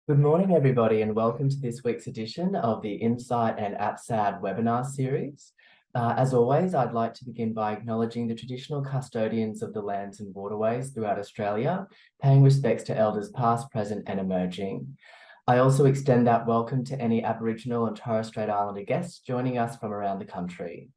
Good morning, everybody, and welcome to this week's edition of the Insight and APSAD webinar series. As always, I'd like to begin by acknowledging the traditional custodians of the lands and waterways throughout Australia, paying respects to elders past, present, and emerging. I also extend that welcome to any Aboriginal and Torres Strait Islander guests joining us from around the country.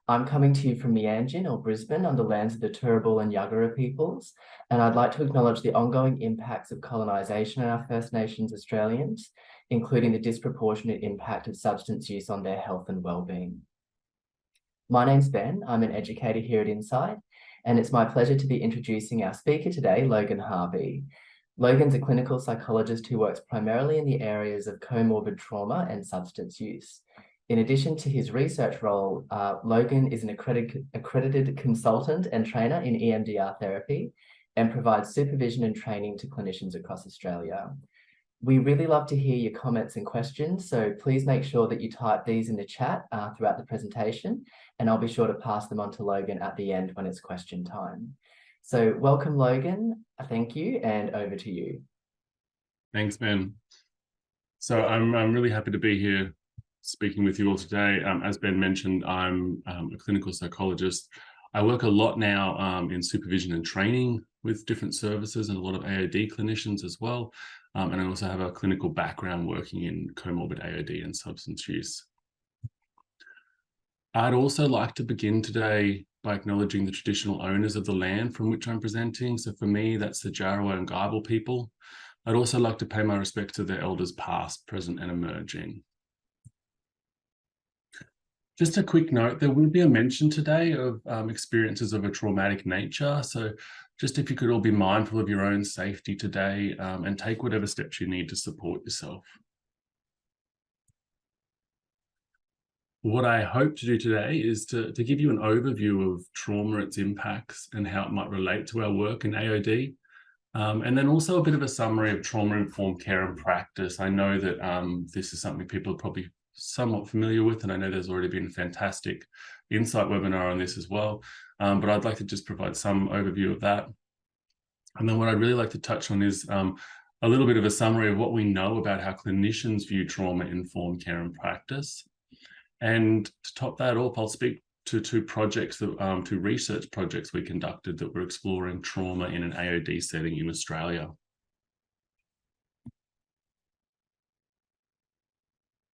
I'm coming to you from Meanjin or Brisbane on the lands of the Turrbal and Yuggera peoples, and I'd like to acknowledge the ongoing impacts of colonisation on our First Nations Australians, including the disproportionate impact of substance use on their health and well-being. My name's Ben, I'm an educator here at Insight, and it's my pleasure to be introducing our speaker today, Logan Harvey. Logan's a clinical psychologist who works primarily in the areas of comorbid trauma and substance use. In addition to his research role, Logan is an accredited consultant and trainer in EMDR Therapy and provides supervision and training to clinicians across Australia. We really love to hear your comments and questions, so please make sure that you type these in the chat throughout the presentation, and I'll be sure to pass them on to Logan at the end when it's question time. So welcome, Logan. Thank you, and over to you. Thanks, Ben. So I'm really happy to be here speaking with you all today. As Ben mentioned, I'm a clinical psychologist. I work a lot now in supervision and training with different services and a lot of AOD clinicians as well. And I also have a clinical background working in comorbid AOD and substance use. I'd also like to begin today by acknowledging the traditional owners of the land from which I'm presenting. So for me, that's the Djarowa and Gibel people. I'd also like to pay my respect to their elders past, present, and emerging. Just a quick note, there will be a mention today of experiences of a traumatic nature. So just if you could all be mindful of your own safety today and take whatever steps you need to support yourself. What I hope to do today is to give you an overview of trauma, its impacts, and how it might relate to our work in AOD. And then also a bit of a summary of trauma-informed care and practice. I know that this is something people are probably somewhat familiar with, and I know there's already been a fantastic Insight webinar on this as well, but I'd like to just provide some overview of that. And then what I'd really like to touch on is a little bit of a summary of what we know about how clinicians view trauma-informed care and practice. And to top that off, I'll speak to two projects, two research projects we conducted that were exploring trauma in an AOD setting in Australia.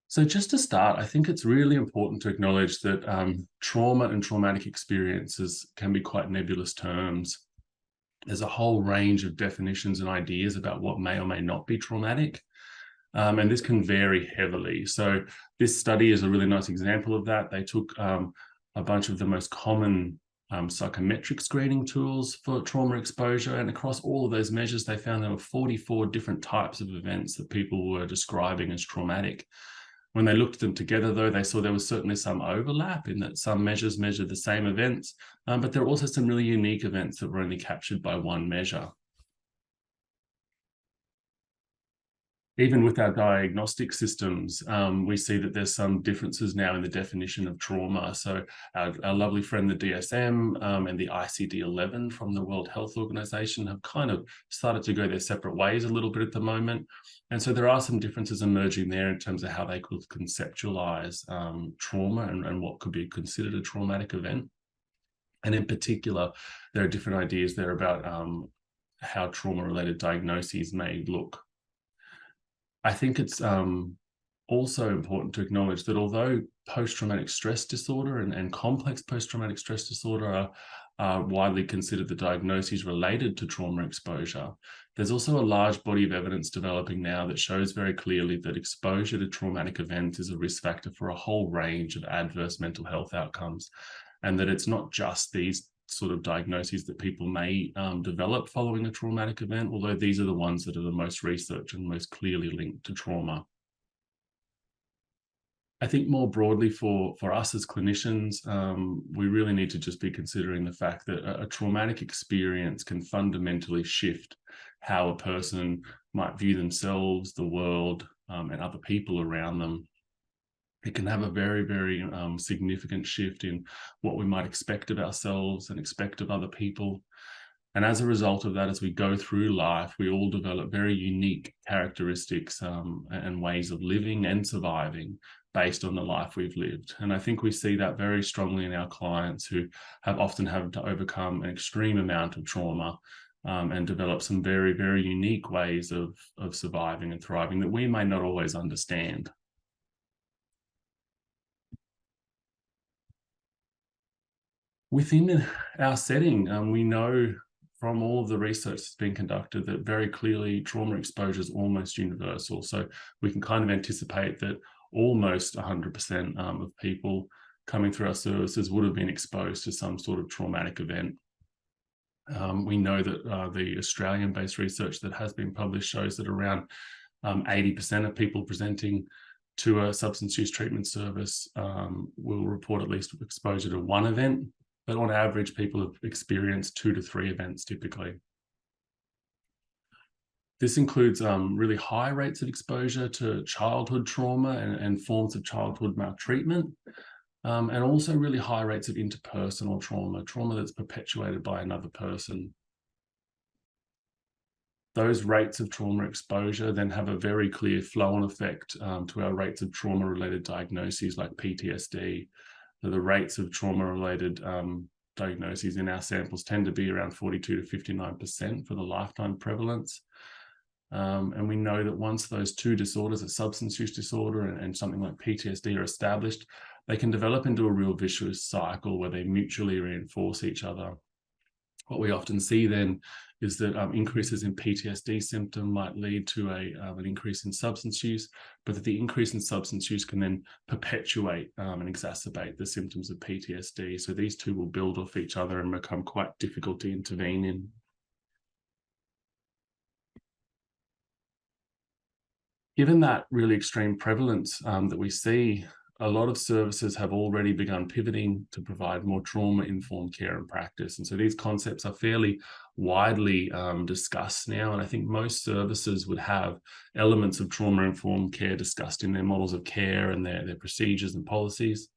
So just to start, I think it's really important to acknowledge that trauma and traumatic experiences can be quite nebulous terms. There's a whole range of definitions and ideas about what may or may not be traumatic, and this can vary heavily. So this study is a really nice example of that. They took a bunch of the most common psychometric screening tools for trauma exposure, and across all of those measures, they found there were 44 different types of events that people were describing as traumatic. When they looked at them together, though, they saw there was certainly some overlap in that some measures measured the same events, but there are also some really unique events that were only captured by one measure. Even with our diagnostic systems, we see that there's some differences now in the definition of trauma. So our lovely friend, the DSM and the ICD-11 from the World Health Organization have kind of started to go their separate ways a little bit at the moment. And so there are some differences emerging there in terms of how they could conceptualize trauma and what could be considered a traumatic event. And in particular, there are different ideas there about how trauma-related diagnoses may look. I think it's also important to acknowledge that although post-traumatic stress disorder and complex post-traumatic stress disorder are widely considered the diagnoses related to trauma exposure, there's also a large body of evidence developing now that shows very clearly that exposure to traumatic events is a risk factor for a whole range of adverse mental health outcomes, and that it's not just these sort of diagnoses that people may develop following a traumatic event, although these are the ones that are the most researched and most clearly linked to trauma. I think more broadly for us as clinicians, we really need to just be considering the fact that a traumatic experience can fundamentally shift how a person might view themselves, the world, and other people around them. It can have a very, very significant shift in what we might expect of ourselves and expect of other people. And as a result of that, as we go through life, we all develop very unique characteristics and ways of living and surviving based on the life we've lived. And I think we see that very strongly in our clients who have often had to overcome an extreme amount of trauma and develop some very, very unique ways of surviving and thriving that we may not always understand. Within our setting, we know from all of the research that's been conducted that very clearly trauma exposure is almost universal. So we can kind of anticipate that almost 100% of people coming through our services would have been exposed to some sort of traumatic event. We know that the Australian-based research that has been published shows that around 80% of people presenting to a substance use treatment service will report at least exposure to one event. But on average, people have experienced 2 to 3 events typically. This includes really high rates of exposure to childhood trauma and forms of childhood maltreatment, and also really high rates of interpersonal trauma that's perpetuated by another person. Those rates of trauma exposure then have a very clear flow-on effect to our rates of trauma-related diagnoses like PTSD. So the rates of trauma-related diagnoses in our samples tend to be around 42 to 59% for the lifetime prevalence. And we know that once those two disorders, a substance use disorder and something like PTSD, are established, they can develop into a real vicious cycle where they mutually reinforce each other. What we often see then is that increases in PTSD symptom might lead to an increase in substance use, but that the increase in substance use can then perpetuate and exacerbate the symptoms of PTSD. So these two will build off each other and become quite difficult to intervene in. Given that really extreme prevalence that we see, a lot of services have already begun pivoting to provide more trauma-informed care and practice. And so these concepts are fairly widely discussed now. And I think most services would have elements of trauma-informed care discussed in their models of care and their procedures and policies.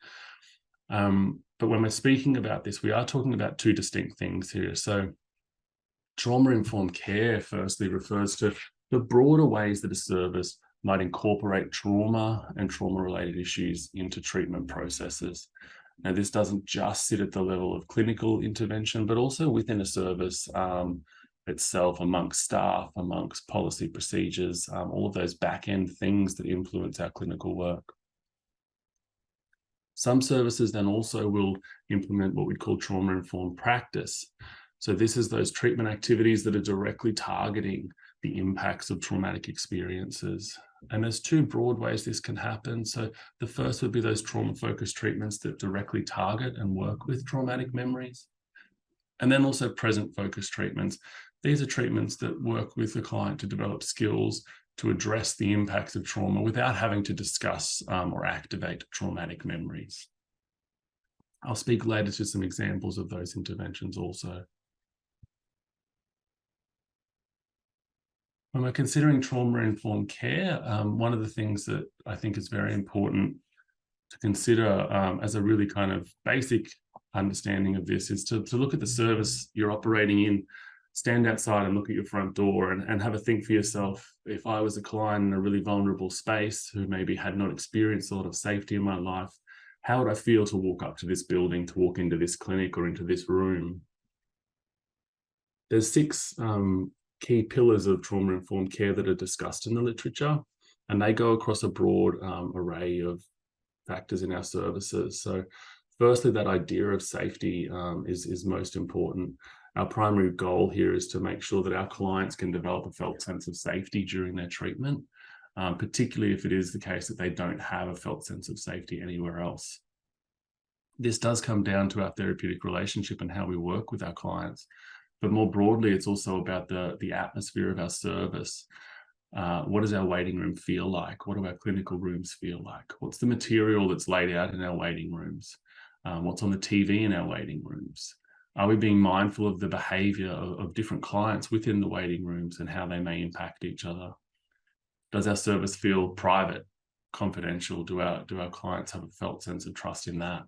But when we're speaking about this, we are talking about two distinct things here. So trauma-informed care, firstly, refers to the broader ways that a service might incorporate trauma and trauma-related issues into treatment processes. Now, this doesn't just sit at the level of clinical intervention, but also within a service itself, amongst staff, amongst policy procedures, all of those back-end things that influence our clinical work. Some services then also will implement what we call trauma-informed practice. So this is those treatment activities that are directly targeting the impacts of traumatic experiences. And there's two broad ways this can happen. So the first would be those trauma-focused treatments that directly target and work with traumatic memories. And then also present-focused treatments. These are treatments that work with the client to develop skills to address the impacts of trauma without having to discuss or activate traumatic memories. I'll speak later to some examples of those interventions also. When we're considering trauma-informed care, one of the things that I think is very important to consider as a really kind of basic understanding of this is to look at the service you're operating in, stand outside and look at your front door and have a think for yourself. If I was a client in a really vulnerable space who maybe had not experienced a lot of safety in my life, how would I feel to walk up to this building, to walk into this clinic or into this room? There's 6 key pillars of trauma-informed care that are discussed in the literature, and they go across a broad array of factors in our services. So firstly, that idea of safety is most important. Our primary goal here is to make sure that our clients can develop a felt sense of safety during their treatment, particularly if it is the case that they don't have a felt sense of safety anywhere else. This does come down to our therapeutic relationship and how we work with our clients. But more broadly, it's also about the atmosphere of our service. What does our waiting room feel like? What do our clinical rooms feel like? What's the material that's laid out in our waiting rooms? What's on the TV in our waiting rooms? Are we being mindful of the behavior of different clients within the waiting rooms and how they may impact each other? Does our service feel private, confidential? Do our clients have a felt sense of trust in that?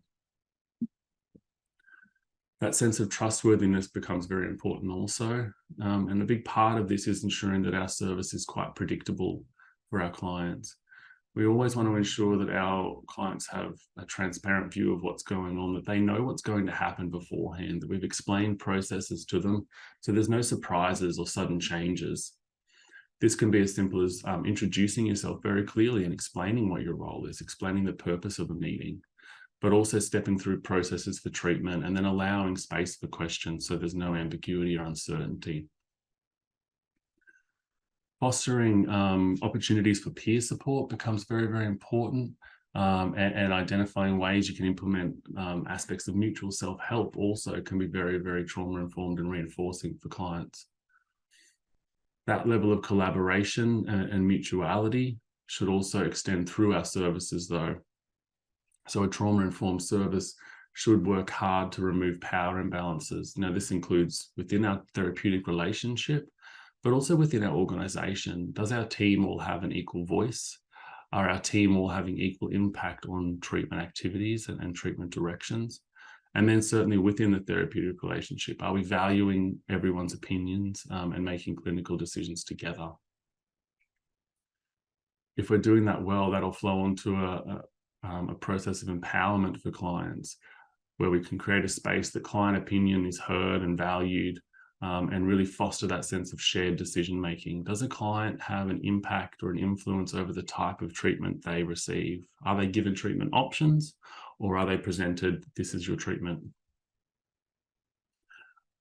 That sense of trustworthiness becomes very important also. And a big part of this is ensuring that our service is quite predictable for our clients. We always want to ensure that our clients have a transparent view of what's going on, that they know what's going to happen beforehand, that we've explained processes to them, so there's no surprises or sudden changes. This can be as simple as introducing yourself very clearly and explaining what your role is, explaining the purpose of a meeting, but also stepping through processes for treatment and then allowing space for questions so there's no ambiguity or uncertainty. Fostering opportunities for peer support becomes very, very important, and identifying ways you can implement aspects of mutual self-help also can be very, very trauma-informed and reinforcing for clients. That level of collaboration and mutuality should also extend through our services though. So a trauma-informed service should work hard to remove power imbalances. Now, this includes within our therapeutic relationship, but also within our organization. Does our team all have an equal voice? Are our team all having equal impact on treatment activities and treatment directions? And then certainly within the therapeutic relationship, are we valuing everyone's opinions and making clinical decisions together? If we're doing that well, that'll flow onto a process of empowerment for clients, where we can create a space that client opinion is heard and valued, and really foster that sense of shared decision-making. Does a client have an impact or an influence over the type of treatment they receive? Are they given treatment options, or are they presented, this is your treatment?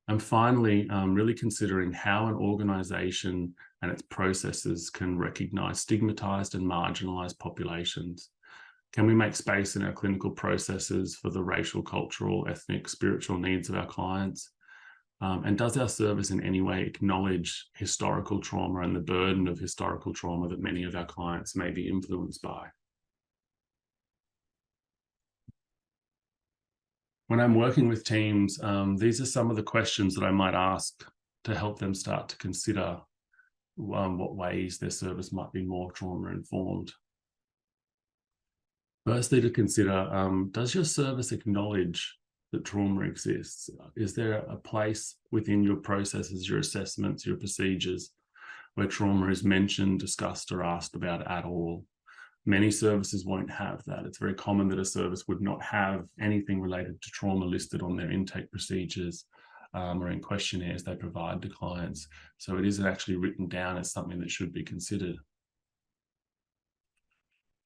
And finally, really considering how an organization and its processes can recognize stigmatized and marginalized populations. Can we make space in our clinical processes for the racial, cultural, ethnic, spiritual needs of our clients? And does our service in any way acknowledge historical trauma and the burden of historical trauma that many of our clients may be influenced by? When I'm working with teams, these are some of the questions that I might ask to help them start to consider what ways their service might be more trauma-informed. Firstly, to consider, does your service acknowledge that trauma exists? Is there a place within your processes, your assessments, your procedures, where trauma is mentioned, discussed, or asked about at all? Many services won't have that. It's very common that a service would not have anything related to trauma listed on their intake procedures or in questionnaires they provide to clients. So it isn't actually written down as something that should be considered.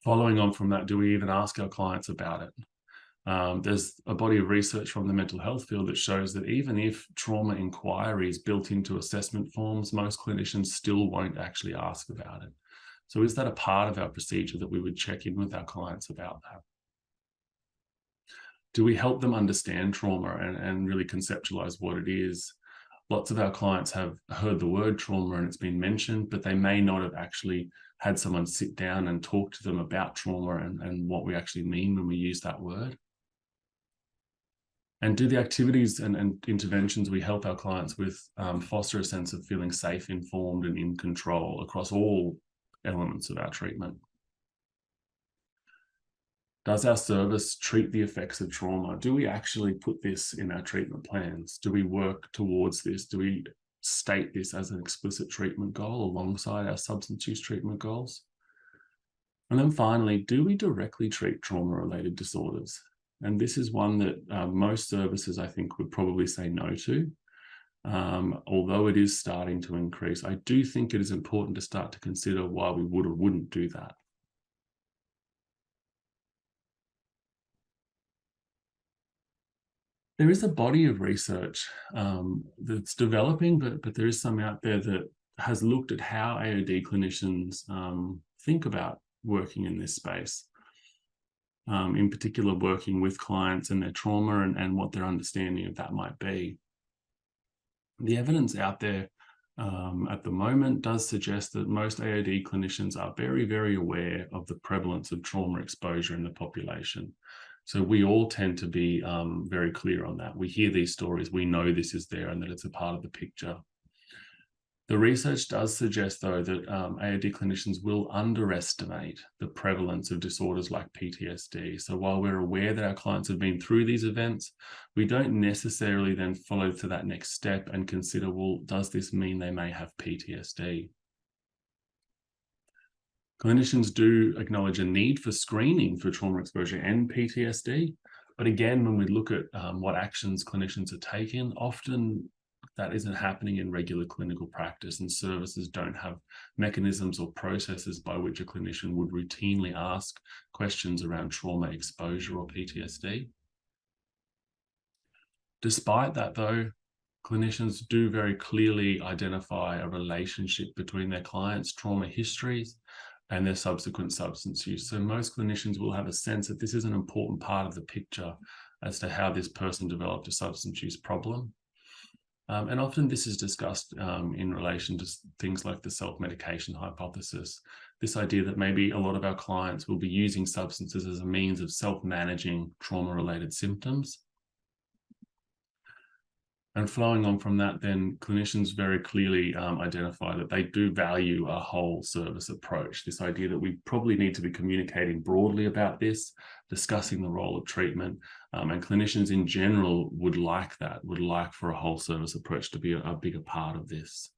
Following on from that, do we even ask our clients about it? There's a body of research from the mental health field that shows that even if trauma inquiry is built into assessment forms, most clinicians still won't actually ask about it. So is that a part of our procedure that we would check in with our clients about that? Do we help them understand trauma and really conceptualize what it is? Lots of our clients have heard the word trauma and it's been mentioned, but they may not have actually had someone sit down and talk to them about trauma and what we actually mean when we use that word. And do the activities and interventions we help our clients with foster a sense of feeling safe, informed, and in control across all elements of our treatment? Does our service treat the effects of trauma? Do we actually put this in our treatment plans? Do we work towards this? Do we state this as an explicit treatment goal alongside our substance use treatment goals? And then finally, do we directly treat trauma-related disorders? And this is one that most services, I think, would probably say no to. Although it is starting to increase, I do think it is important to start to consider why we would or wouldn't do that. There is a body of research that's developing, but there is some out there that has looked at how AOD clinicians think about working in this space. In particular, working with clients and their trauma and what their understanding of that might be. The evidence out there at the moment does suggest that most AOD clinicians are very, very aware of the prevalence of trauma exposure in the population. So we all tend to be very clear on that. We hear these stories, we know this is there and that it's a part of the picture. The research does suggest, though, that AOD clinicians will underestimate the prevalence of disorders like PTSD. So while we're aware that our clients have been through these events, we don't necessarily then follow to that next step and consider, well, does this mean they may have PTSD? Clinicians do acknowledge a need for screening for trauma exposure and PTSD. But again, when we look at what actions clinicians are taking, often that isn't happening in regular clinical practice, and services don't have mechanisms or processes by which a clinician would routinely ask questions around trauma exposure or PTSD. Despite that, though, clinicians do very clearly identify a relationship between their clients' trauma histories and their subsequent substance use. So most clinicians will have a sense that this is an important part of the picture as to how this person developed a substance use problem. And often this is discussed in relation to things like the self-medication hypothesis, this idea that maybe a lot of our clients will be using substances as a means of self-managing trauma-related symptoms. And flowing on from that, then clinicians very clearly identify that they do value a whole service approach, this idea that we probably need to be communicating broadly about this, discussing the role of treatment, and clinicians in general would like that, would like for a whole service approach to be a bigger part of this.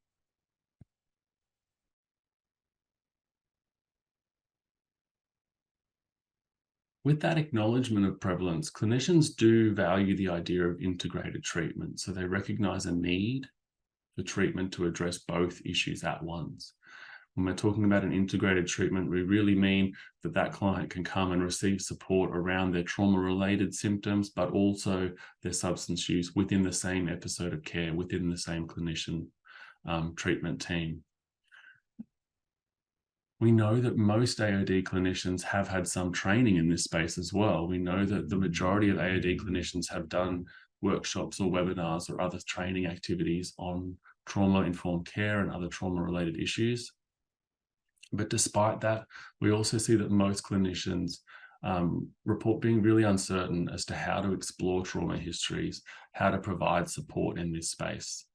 With that acknowledgement of prevalence, clinicians do value the idea of integrated treatment. So they recognize a need for treatment to address both issues at once. When we're talking about an integrated treatment, we really mean that that client can come and receive support around their trauma-related symptoms, but also their substance use within the same episode of care, within the same clinician treatment team. We know that most AOD clinicians have had some training in this space as well. We know that the majority of AOD clinicians have done workshops or webinars or other training activities on trauma-informed care and other trauma-related issues. But despite that, we also see that most clinicians report being really uncertain as to how to explore trauma histories, how to provide support in this space.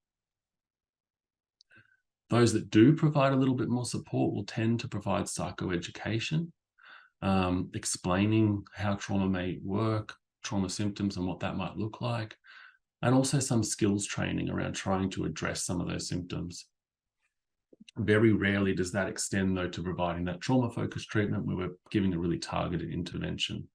Those that do provide a little bit more support will tend to provide psychoeducation, explaining how trauma may work, trauma symptoms and what that might look like, and also some skills training around trying to address some of those symptoms. Very rarely does that extend, though, to providing that trauma-focused treatment where we're giving a really targeted intervention.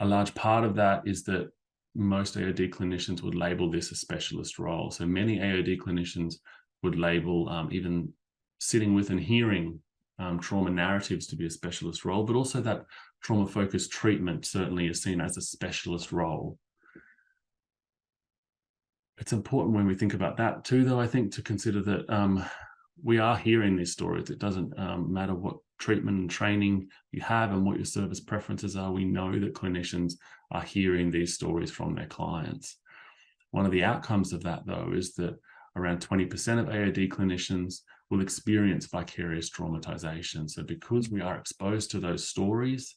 A large part of that is that most AOD clinicians would label this a specialist role. So many AOD clinicians would label even sitting with and hearing trauma narratives to be a specialist role, but also that trauma-focused treatment certainly is seen as a specialist role. It's important when we think about that too, though, I think, to consider that we are hearing these stories. It doesn't matter what treatment and training you have and what your service preferences are. We know that clinicians are hearing these stories from their clients. One of the outcomes of that, though, is that around 20% of AOD clinicians will experience vicarious traumatization. So because we are exposed to those stories,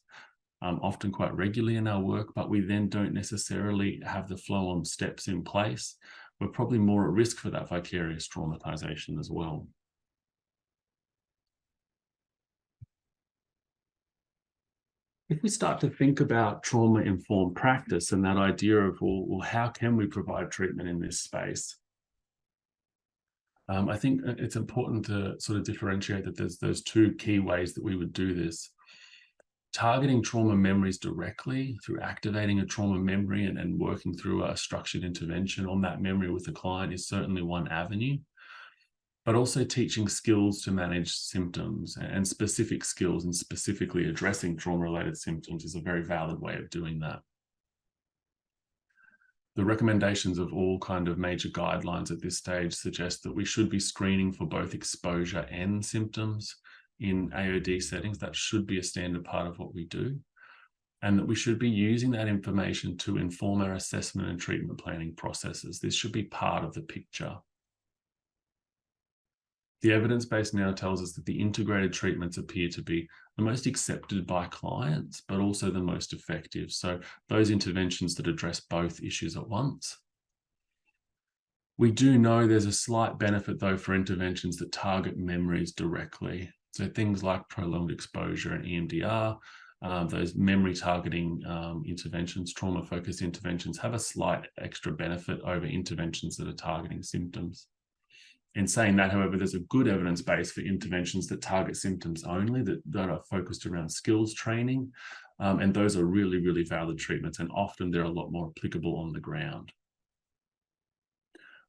often quite regularly in our work, but we then don't necessarily have the flow-on steps in place, we're probably more at risk for that vicarious traumatization as well. If we start to think about trauma-informed practice and that idea of, well, how can we provide treatment in this space? I think it's important to sort of differentiate that there's those two key ways that we would do this. Targeting trauma memories directly through activating a trauma memory and working through a structured intervention on that memory with the client is certainly one avenue, but also teaching skills to manage symptoms and specific skills and specifically addressing trauma-related symptoms is a very valid way of doing that. The recommendations of all kind of major guidelines at this stage suggest that we should be screening for both exposure and symptoms in AOD settings. That should be a standard part of what we do, and that we should be using that information to inform our assessment and treatment planning processes. This should be part of the picture. The evidence base now tells us that the integrated treatments appear to be the most accepted by clients, but also the most effective. So those interventions that address both issues at once. We do know there's a slight benefit, though, for interventions that target memories directly. So things like prolonged exposure and EMDR, those memory targeting interventions, trauma-focused interventions, have a slight extra benefit over interventions that are targeting symptoms. In saying that, however, there's a good evidence base for interventions that target symptoms only, that are focused around skills training. And those are really, really valid treatments, and often they're a lot more applicable on the ground.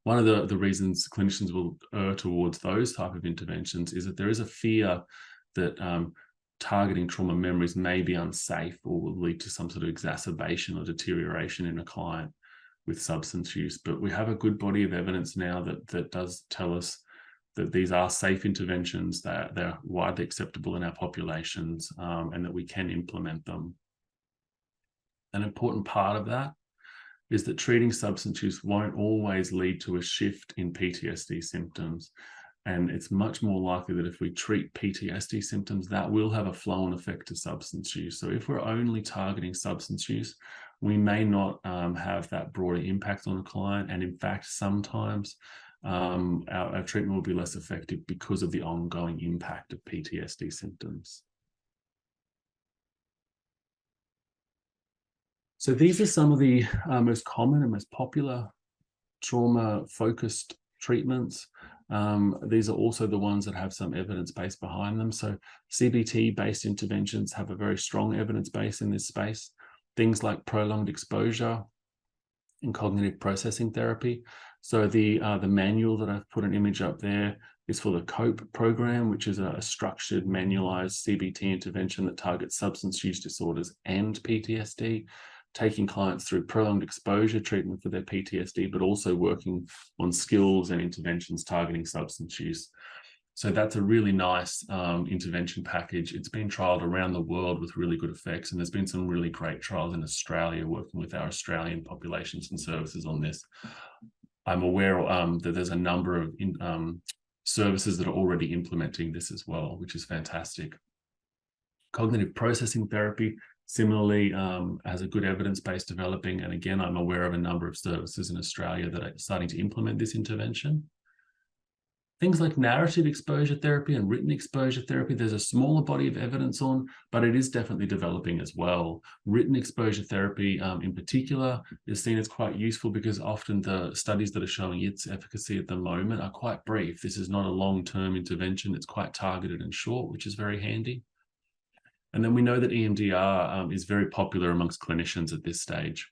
One of the reasons clinicians will err towards those type of interventions is that there is a fear that targeting trauma memories may be unsafe or will lead to some sort of exacerbation or deterioration in a client with substance use. But we have a good body of evidence now that does tell us that these are safe interventions, that they're widely acceptable in our populations, and that we can implement them. An important part of that is that treating substance use won't always lead to a shift in PTSD symptoms. And it's much more likely that if we treat PTSD symptoms, that will have a flow-on effect to substance use. So if we're only targeting substance use, we may not have that broader impact on a client. And in fact, sometimes our treatment will be less effective because of the ongoing impact of PTSD symptoms. So these are some of the most common and most popular trauma-focused treatments. These are also the ones that have some evidence base behind them. So CBT-based interventions have a very strong evidence base in this space. Things like prolonged exposure and cognitive processing therapy. So the manual that I've put an image up there is for the COPE program, which is a structured, manualized CBT intervention that targets substance use disorders and PTSD, taking clients through prolonged exposure treatment for their PTSD, but also working on skills and interventions targeting substance use. So that's a really nice intervention package. It's been trialed around the world with really good effects, and there's been some really great trials in Australia working with our Australian populations and services on this. I'm aware that there's a number of services that are already implementing this as well, which is fantastic. Cognitive processing therapy similarly has a good evidence base developing. And again, I'm aware of a number of services in Australia that are starting to implement this intervention. Things like narrative exposure therapy and written exposure therapy, there's a smaller body of evidence on, but it is definitely developing as well. Written exposure therapy in particular is seen as quite useful because often the studies that are showing its efficacy at the moment are quite brief. This is not a long-term intervention. It's quite targeted and short, which is very handy. And then we know that EMDR is very popular amongst clinicians at this stage.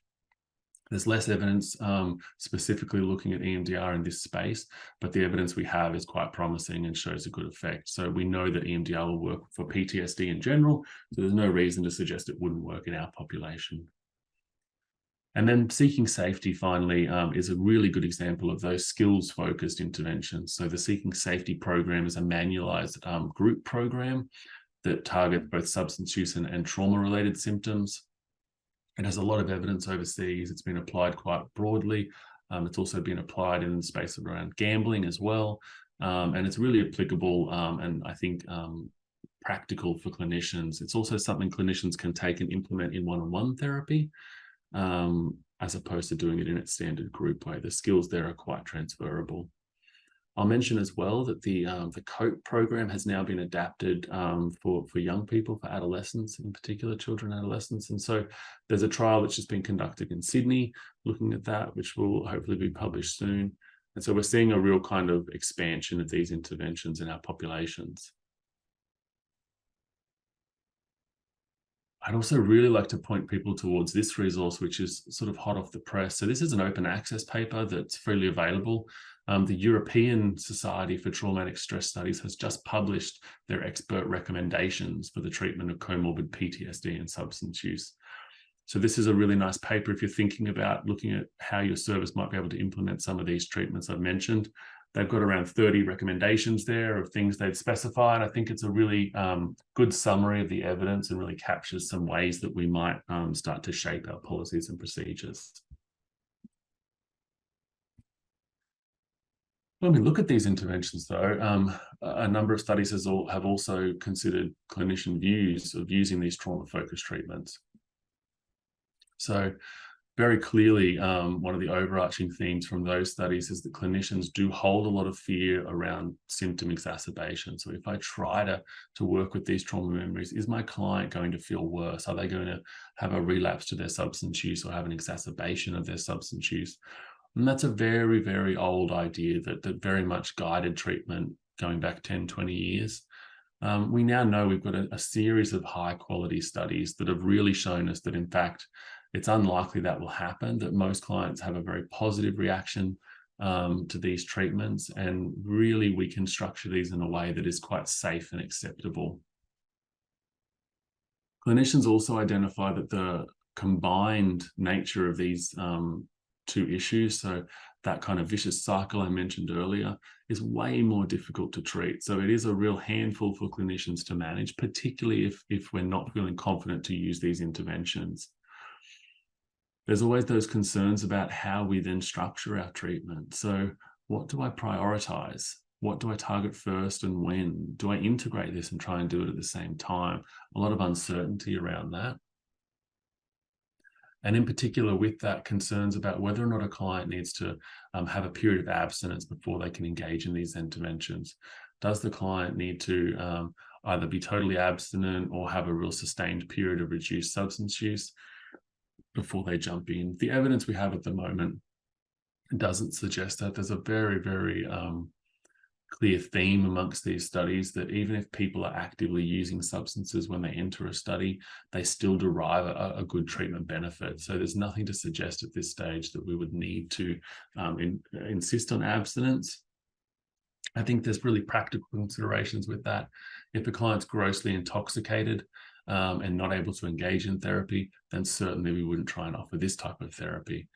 There's less evidence specifically looking at EMDR in this space, but the evidence we have is quite promising and shows a good effect. So we know that EMDR will work for PTSD in general, so there's no reason to suggest it wouldn't work in our population. And then Seeking Safety, finally, is a really good example of those skills-focused interventions. So the Seeking Safety program is a manualized group program that targets both substance use and trauma-related symptoms. It has a lot of evidence overseas. It's been applied quite broadly. It's also been applied in the space around gambling as well. And it's really applicable and I think practical for clinicians. It's also something clinicians can take and implement in one-on-one therapy as opposed to doing it in its standard group way. The skills there are quite transferable. I'll mention as well that the COPE program has now been adapted for young people, for adolescents, in particular children and adolescents. And so there's a trial that's just been conducted in Sydney looking at that, which will hopefully be published soon. And so we're seeing a real kind of expansion of these interventions in our populations. I'd also really like to point people towards this resource, which is sort of hot off the press. So this is an open access paper that's freely available. The European Society for Traumatic Stress Studies has just published their expert recommendations for the treatment of comorbid PTSD and substance use. So this is a really nice paper if you're thinking about looking at how your service might be able to implement some of these treatments I've mentioned. They've got around 30 recommendations there of things they've specified. I think it's a really good summary of the evidence and really captures some ways that we might start to shape our policies and procedures. When we look at these interventions, though, a number of studies have also considered clinician views of using these trauma-focused treatments. So very clearly, one of the overarching themes from those studies is that clinicians do hold a lot of fear around symptom exacerbation. So if I try to work with these trauma memories, is my client going to feel worse? Are they going to have a relapse to their substance use or have an exacerbation of their substance use? And that's a very, very old idea that very much guided treatment going back 10, 20 years. We now know we've got a series of high quality studies that have really shown us that, in fact, it's unlikely that will happen, that most clients have a very positive reaction to these treatments, and really we can structure these in a way that is quite safe and acceptable. Clinicians also identify that the combined nature of these two issues, so that kind of vicious cycle I mentioned earlier, is way more difficult to treat. So it is a real handful for clinicians to manage, particularly if we're not feeling confident to use these interventions. There's always those concerns about how we then structure our treatment. So what do I prioritize? What do I target first and when? Do I integrate this and try and do it at the same time? A lot of uncertainty around that. And in particular with that, concerns about whether or not a client needs to have a period of abstinence before they can engage in these interventions. Does the client need to either be totally abstinent or have a real sustained period of reduced substance use before they jump in? The evidence we have at the moment doesn't suggest that. There's a very, very clear theme amongst these studies that even if people are actively using substances when they enter a study, they still derive a good treatment benefit. So there's nothing to suggest at this stage that we would need to insist on abstinence. I think there's really practical considerations with that. If a client's grossly intoxicated and not able to engage in therapy, then certainly we wouldn't try and offer this type of therapy.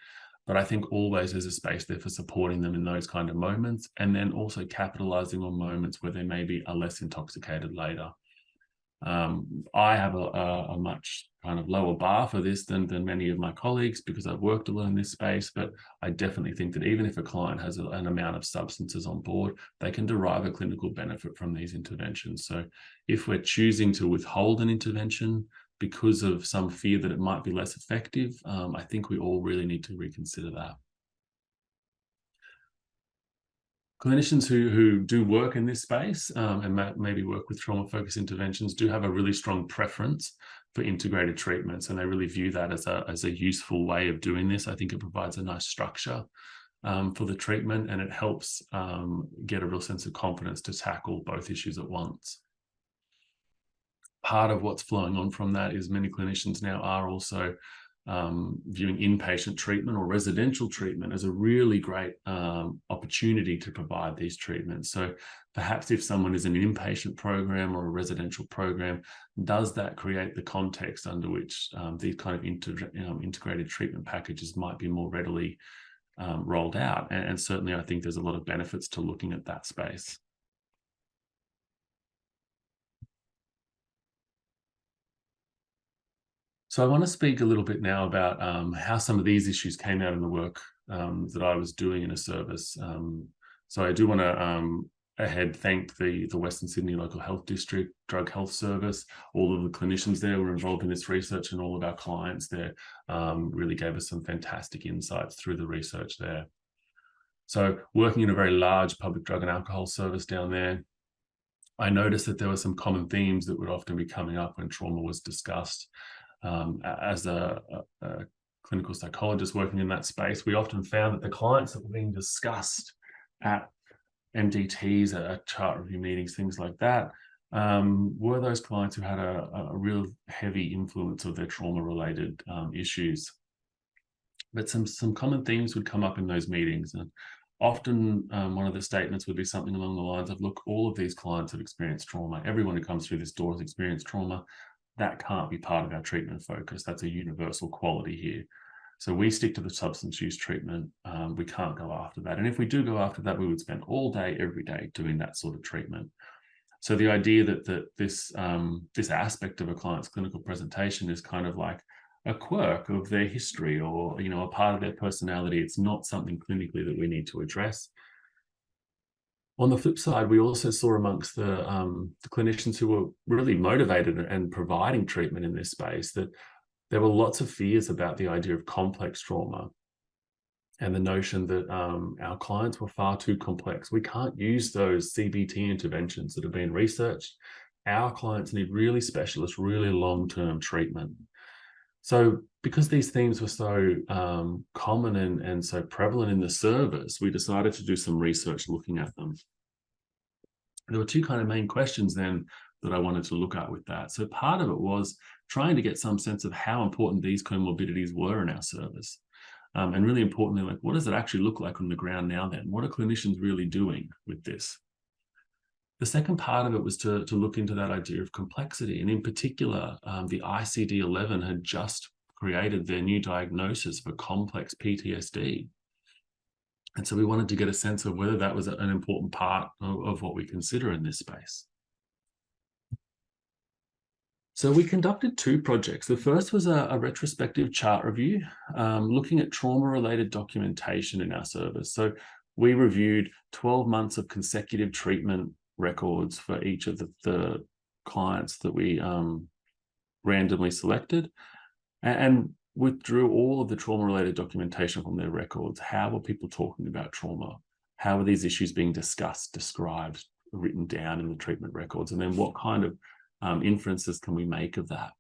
But I think always there's a space there for supporting them in those kind of moments, and then also capitalizing on moments where they maybe are less intoxicated later. I have a much kind of lower bar for this than many of my colleagues because I've worked a lot in this space, but I definitely think that even if a client has an amount of substances on board, they can derive a clinical benefit from these interventions. So if we're choosing to withhold an intervention because of some fear that it might be less effective, I think we all really need to reconsider that. Clinicians who do work in this space and maybe work with trauma-focused interventions do have a really strong preference for integrated treatments, and they really view that as a useful way of doing this. I think it provides a nice structure for the treatment, and it helps get a real sense of confidence to tackle both issues at once. Part of what's flowing on from that is many clinicians now are also viewing inpatient treatment or residential treatment as a really great opportunity to provide these treatments. So perhaps if someone is in an inpatient program or a residential program, does that create the context under which these kind of integrated treatment packages might be more readily rolled out? And certainly I think there's a lot of benefits to looking at that space. So I want to speak a little bit now about how some of these issues came out in the work that I was doing in a service. So I do want to thank the Western Sydney Local Health District Drug Health Service. All of the clinicians there were involved in this research, and all of our clients there really gave us some fantastic insights through the research there. So working in a very large public drug and alcohol service down there, I noticed that there were some common themes that would often be coming up when trauma was discussed. As a clinical psychologist working in that space, we often found that the clients that were being discussed at MDTs, at chart review meetings, things like that, were those clients who had a real heavy influence of their trauma-related issues. But some common themes would come up in those meetings, and often one of the statements would be something along the lines of, look, all of these clients have experienced trauma. Everyone who comes through this door has experienced trauma. That can't be part of our treatment focus. That's a universal quality here. So we stick to the substance use treatment. We can't go after that. And if we do go after that, we would spend all day, every day doing that sort of treatment. So the idea that this aspect of a client's clinical presentation is kind of like a quirk of their history or, a part of their personality. It's not something clinically that we need to address. On the flip side, we also saw amongst the clinicians who were really motivated and providing treatment in this space that There were lots of fears about the idea of complex trauma and the notion that our clients were far too complex. We can't use those CBT interventions that have been researched. Our clients need really specialist, really long-term treatment. So because these themes were so common and so prevalent in the service, we decided to do some research looking at them. There were two kind of main questions then that I wanted to look at with that. So part of it was trying to get some sense of how important these comorbidities were in our service. And really importantly, like, what does it actually look like on the ground now then? What are clinicians really doing with this? The second part of it was to look into that idea of complexity. And in particular, the ICD-11 had just created their new diagnosis for complex PTSD. And so we wanted to get a sense of whether that was an important part of what we consider in this space. So we conducted two projects. The first was a retrospective chart review, looking at trauma-related documentation in our service. So we reviewed 12 months of consecutive treatment records for each of the clients that we randomly selected, and withdrew all of the trauma-related documentation from their records. How were people talking about trauma? How were these issues being discussed, described, written down in the treatment records? And then what kind of inferences can we make of that?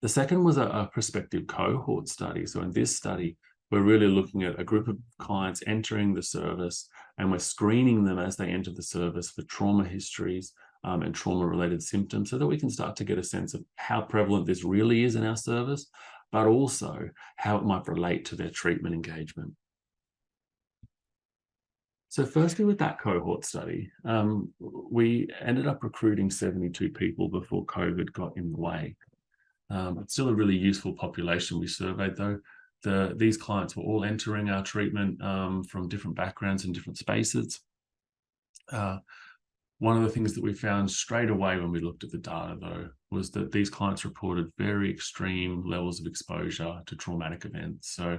The second was a prospective cohort study. So in this study, we're really looking at a group of clients entering the service, and we're screening them as they enter the service for trauma histories and trauma-related symptoms, so that we can start to get a sense of how prevalent this really is in our service, but also how it might relate to their treatment engagement. So firstly, with that cohort study, we ended up recruiting 72 people before COVID got in the way. It's still a really useful population we surveyed, though. These clients were all entering our treatment from different backgrounds and different spaces. One of the things that we found straight away when we looked at the data, though, was that these clients reported very extreme levels of exposure to traumatic events. So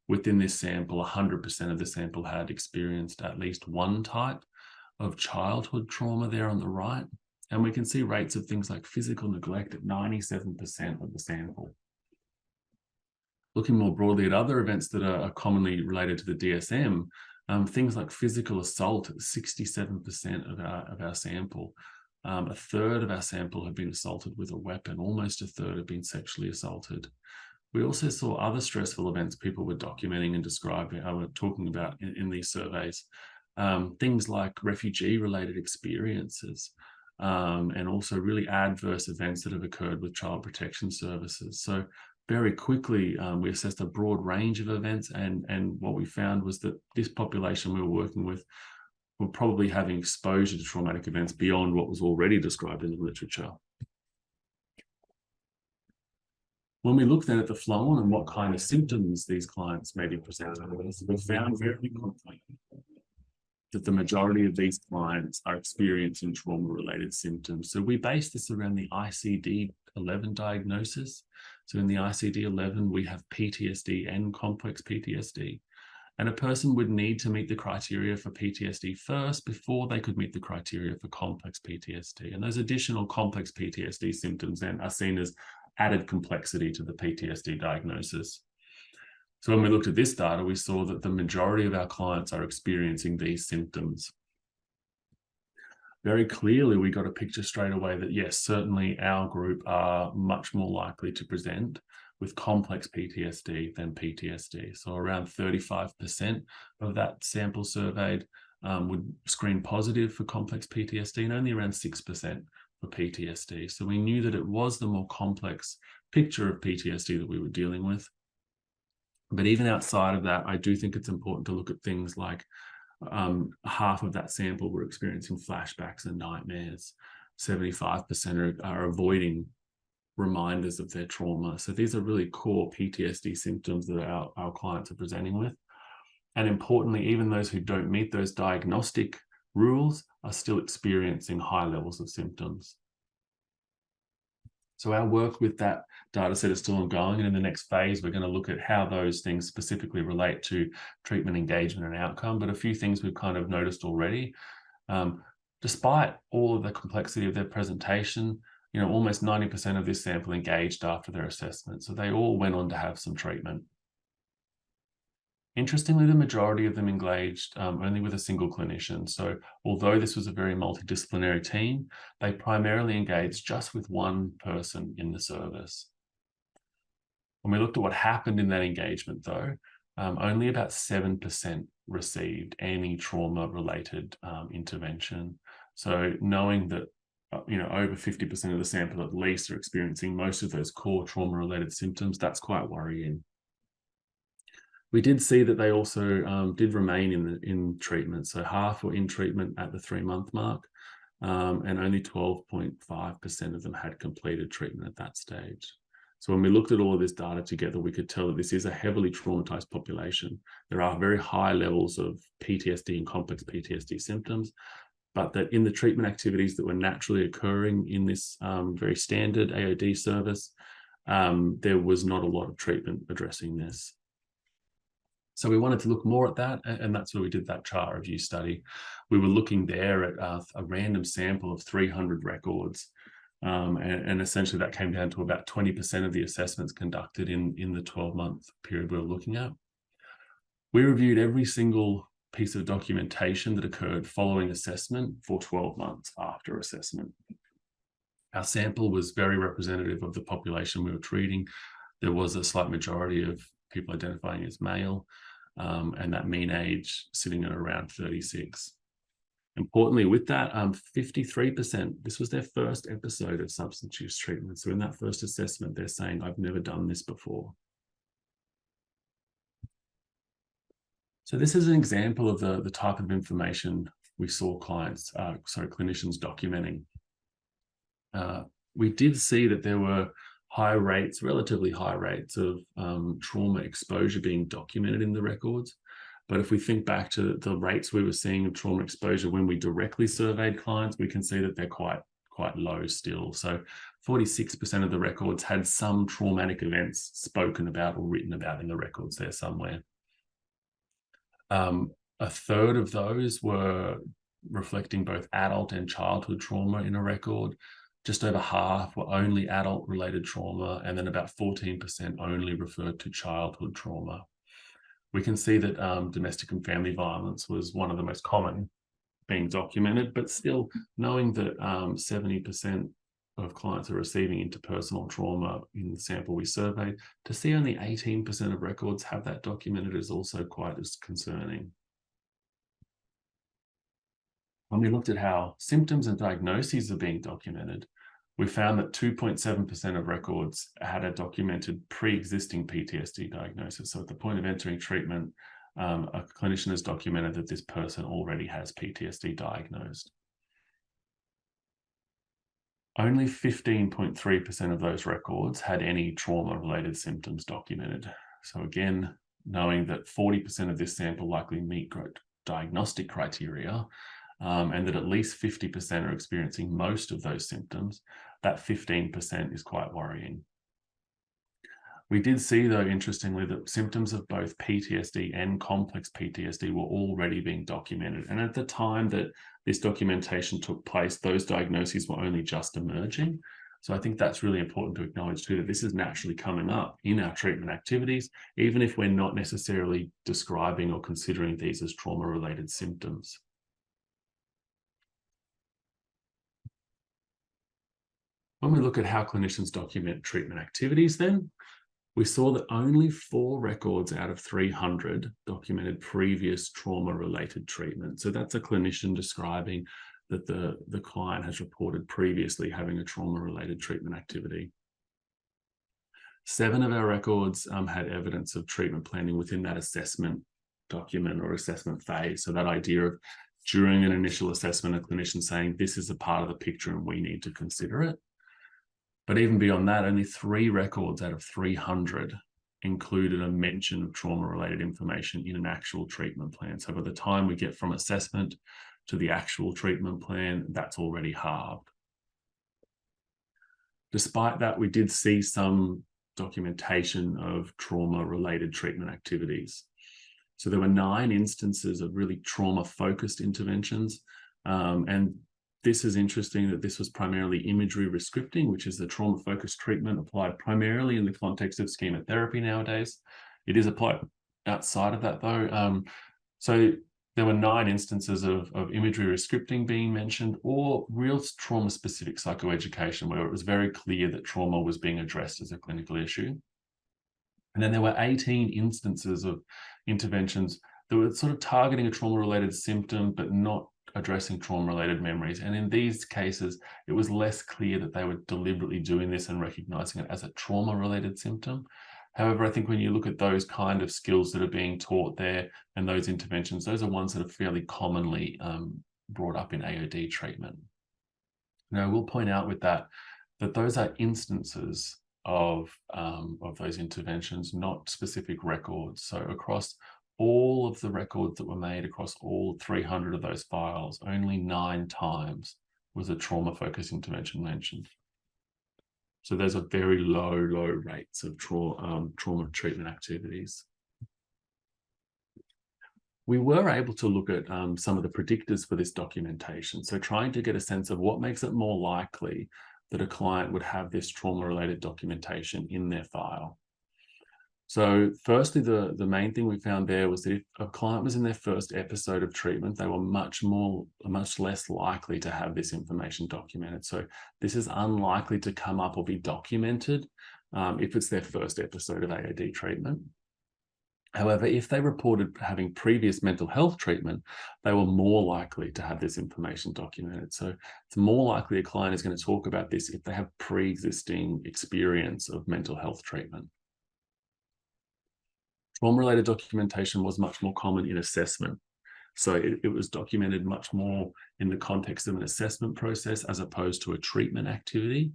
within this sample, 100% of the sample had experienced at least one type of childhood trauma there on the right. And we can see rates of things like physical neglect at 97% of the sample. Looking more broadly at other events that are commonly related to the DSM, things like physical assault at 67% of our sample. A third of our sample had been assaulted with a weapon. Almost a third had been sexually assaulted. We also saw other stressful events people were documenting and describing, were talking about in these surveys. Things like refugee-related experiences, and also really adverse events that have occurred with child protection services. So very quickly, we assessed a broad range of events, and what we found was that this population we were working with were probably having exposure to traumatic events beyond what was already described in the literature. When we looked then at the flow on and what kind of symptoms these clients may be presenting with, we found very quickly that the majority of these clients are experiencing trauma-related symptoms. So we based this around the ICD-11 diagnosis. So in the ICD-11, we have PTSD and complex PTSD. And a person would need to meet the criteria for PTSD first before they could meet the criteria for complex PTSD. And those additional complex PTSD symptoms then are seen as added complexity to the PTSD diagnosis. So when we looked at this data, we saw that the majority of our clients are experiencing these symptoms. Very clearly, we got a picture straight away that, yes, certainly our group are much more likely to present with complex PTSD than PTSD. So around 35% of that sample surveyed would screen positive for complex PTSD, and only around 6% for PTSD. So we knew that it was the more complex picture of PTSD that we were dealing with. But even outside of that, I do think it's important to look at things like half of that sample were experiencing flashbacks and nightmares. 75% are avoiding reminders of their trauma. So these are really core PTSD symptoms that our clients are presenting with. And importantly, even those who don't meet those diagnostic rules are still experiencing high levels of symptoms. So our work with that data set is still ongoing, and in the next phase, we're going to look at how those things specifically relate to treatment engagement and outcome. But a few things we've kind of noticed already. Despite all of the complexity of their presentation, almost 90% of this sample engaged after their assessment. So they all went on to have some treatment. Interestingly, the majority of them engaged only with a single clinician. So although this was a very multidisciplinary team, they primarily engaged just with one person in the service. When we looked at what happened in that engagement, though, only about 7% received any trauma-related intervention. So knowing that over 50% of the sample at least are experiencing most of those core trauma-related symptoms, that's quite worrying. We did see that they also did remain in treatment. So half were in treatment at the 3-month mark, and only 12.5% of them had completed treatment at that stage. So when we looked at all of this data together, we could tell that this is a heavily traumatized population. There are very high levels of PTSD and complex PTSD symptoms, but that in the treatment activities that were naturally occurring in this very standard AOD service, there was not a lot of treatment addressing this. So we wanted to look more at that, and that's where we did that chart review study. We were looking there at a random sample of 300 records, and essentially that came down to about 20% of the assessments conducted in the 12-month period we were looking at. We reviewed every single piece of documentation that occurred following assessment for 12 months after assessment. Our sample was very representative of the population we were treating. There was a slight majority of people identifying as male, and that mean age sitting at around 36. Importantly, with that, 53%, this was their first episode of substance use treatment. So in that first assessment, they're saying, I've never done this before. So this is an example of the type of information we saw clinicians documenting. We did see that there were relatively high rates of trauma exposure being documented in the records. But if we think back to the rates we were seeing of trauma exposure when we directly surveyed clients, we can see that they're quite low still. So 46% of the records had some traumatic events spoken about or written about in the records there somewhere. A third of those were reflecting both adult and childhood trauma in a record. Just over half were only adult-related trauma, and then about 14% only referred to childhood trauma. We can see that domestic and family violence was one of the most common being documented, but still knowing that 70% of clients are receiving interpersonal trauma in the sample we surveyed, to see only 18% of records have that documented is also quite as concerning. When we looked at how symptoms and diagnoses are being documented, we found that 2.7% of records had a documented pre-existing PTSD diagnosis. So at the point of entering treatment, a clinician has documented that this person already has PTSD diagnosed. Only 15.3% of those records had any trauma-related symptoms documented. So again, knowing that 40% of this sample likely meet diagnostic criteria, and that at least 50% are experiencing most of those symptoms, that 15% is quite worrying. We did see, though, interestingly, that symptoms of both PTSD and complex PTSD were already being documented. And at the time that this documentation took place, those diagnoses were only just emerging. So I think that's really important to acknowledge too, that this is naturally coming up in our treatment activities, even if we're not necessarily describing or considering these as trauma-related symptoms. When we look at how clinicians document treatment activities then, we saw that only 4 records out of 300 documented previous trauma-related treatment. So that's a clinician describing that the client has reported previously having a trauma-related treatment activity. 7 of our records had evidence of treatment planning within that assessment document or assessment phase. So that idea of during an initial assessment, a clinician saying, this is a part of the picture and we need to consider it. But even beyond that, only 3 records out of 300 included a mention of trauma-related information in an actual treatment plan. So by the time we get from assessment to the actual treatment plan, that's already halved. Despite that, we did see some documentation of trauma-related treatment activities. So there were 9 instances of really trauma-focused interventions, and This is interesting that this was primarily imagery rescripting, which is the trauma-focused treatment applied primarily in the context of schema therapy nowadays. It is applied outside of that though. So there were 9 instances of imagery rescripting being mentioned, or real trauma-specific psychoeducation, where it was very clear that trauma was being addressed as a clinical issue. And then there were 18 instances of interventions that were sort of targeting a trauma-related symptom, but not addressing trauma-related memories. And in these cases, it was less clear that they were deliberately doing this and recognizing it as a trauma-related symptom. However, I think when you look at those kind of skills that are being taught there and those interventions, those are ones that are fairly commonly brought up in AOD treatment. Now, I will point out with that those are instances of those interventions, not specific records. So across all of the records that were made across all 300 of those files, only 9 times was a trauma-focused intervention mentioned. So those are very low rates of trauma treatment activities. We were able to look at some of the predictors for this documentation. So trying to get a sense of what makes it more likely that a client would have this trauma-related documentation in their file. So firstly, the main thing we found there was that if a client was in their first episode of treatment, they were much less likely to have this information documented. So this is unlikely to come up or be documented if it's their first episode of AOD treatment. However, if they reported having previous mental health treatment, they were more likely to have this information documented. So it's more likely a client is going to talk about this if they have pre-existing experience of mental health treatment. Trauma-related documentation was much more common in assessment. So it was documented much more in the context of an assessment process as opposed to a treatment activity.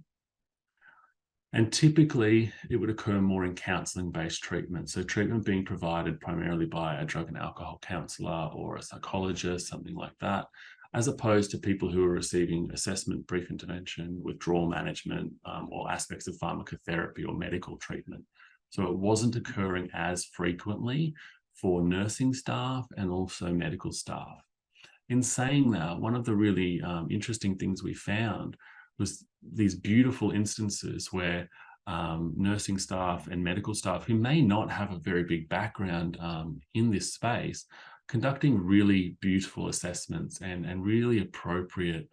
And typically, it would occur more in counselling-based treatment. So treatment being provided primarily by a drug and alcohol counsellor or a psychologist, something like that, as opposed to people who are receiving assessment, brief intervention, withdrawal management, or aspects of pharmacotherapy or medical treatment. So it wasn't occurring as frequently for nursing staff and also medical staff. In saying that, one of the really interesting things we found was these beautiful instances where nursing staff and medical staff who may not have a very big background in this space, conducting really beautiful assessments and really appropriate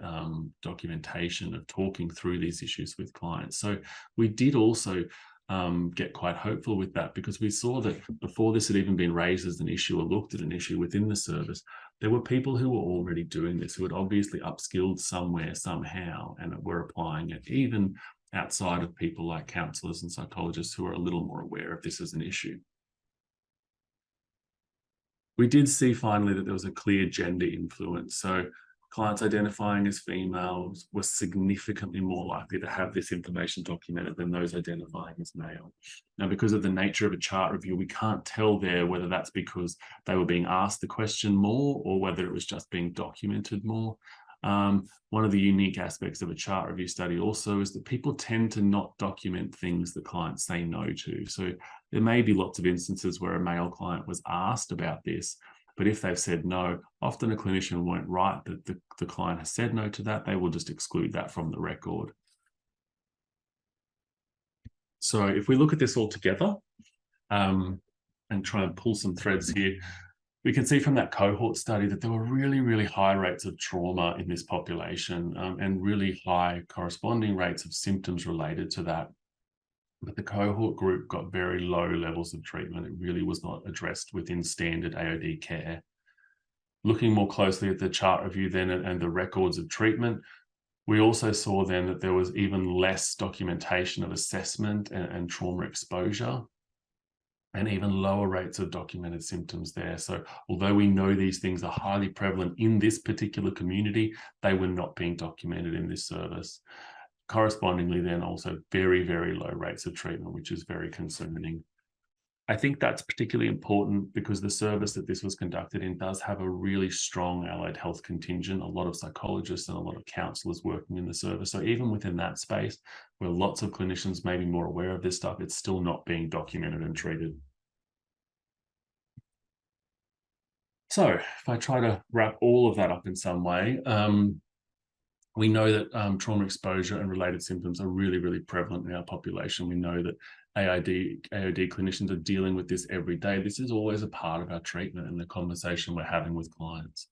documentation of talking through these issues with clients. So we did also get quite hopeful with that, because we saw that before this had even been raised as an issue or looked at an issue within the service, there were people who were already doing this, who had obviously upskilled somewhere, somehow, and were applying it, even outside of people like counsellors and psychologists who are a little more aware of this as an issue. We did see finally that there was a clear gender influence. So clients identifying as females were significantly more likely to have this information documented than those identifying as male. Now, because of the nature of a chart review, we can't tell there whether that's because they were being asked the question more or whether it was just being documented more. One of the unique aspects of a chart review study also is that people tend to not document things that clients say no to. So there may be lots of instances where a male client was asked about this, but if they've said no, often a clinician won't write that the client has said no to that. They will just exclude that from the record. So if we look at this all together and try and pull some threads here, we can see from that cohort study that there were really, really high rates of trauma in this population and really high corresponding rates of symptoms related to that. But the cohort group got very low levels of treatment. It really was not addressed within standard AOD care. Looking more closely at the chart review then and the records of treatment, we also saw then that there was even less documentation of assessment and trauma exposure, and even lower rates of documented symptoms there. So although we know these things are highly prevalent in this particular community, they were not being documented in this service. Correspondingly, then also very, very low rates of treatment, which is very concerning. I think that's particularly important because the service that this was conducted in does have a really strong allied health contingent, a lot of psychologists and a lot of counsellors working in the service. So even within that space, where lots of clinicians may be more aware of this stuff, it's still not being documented and treated. So if I try to wrap all of that up in some way, We know that trauma exposure and related symptoms are really, really prevalent in our population. We know that AOD clinicians are dealing with this every day. This is always a part of our treatment and the conversation we're having with clients.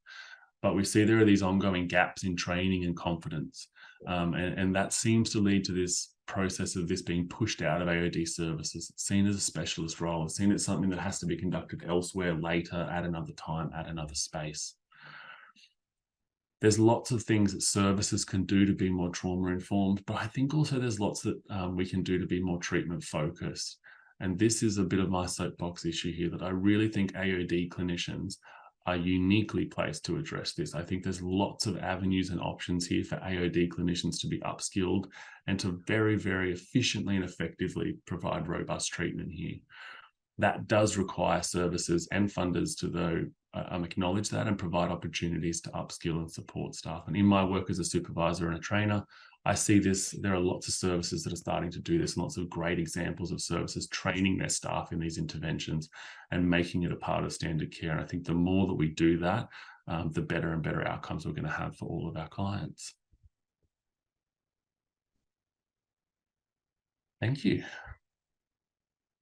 But we see there are these ongoing gaps in training and confidence. And that seems to lead to this process of this being pushed out of AOD services. It's seen as a specialist role. It's seen as something that has to be conducted elsewhere, later, at another time, at another space. There's lots of things that services can do to be more trauma informed, but I think also there's lots that we can do to be more treatment focused. And this is a bit of my soapbox issue here, that I really think AOD clinicians are uniquely placed to address this. I think there's lots of avenues and options here for AOD clinicians to be upskilled and to very, very efficiently and effectively provide robust treatment here. That does require services and funders to, though, acknowledge that and provide opportunities to upskill and support staff. And in my work as a supervisor and a trainer, I see this. There are lots of services that are starting to do this, and lots of great examples of services training their staff in these interventions and making it a part of standard care. And I think the more that we do that, the better and better outcomes we're going to have for all of our clients. Thank you.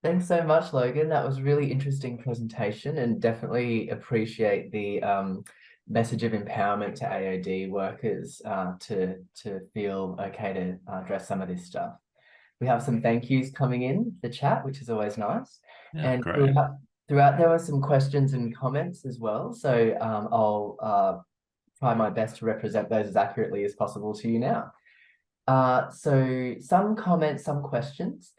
Thanks so much, Logan. That was a really interesting presentation, and definitely appreciate the message of empowerment to AOD workers to feel okay to address some of this stuff. We have some thank yous coming in the chat, which is always nice. Yeah, and great. throughout there were some questions and comments as well. So I'll try my best to represent those as accurately as possible to you now. So some comments, some questions.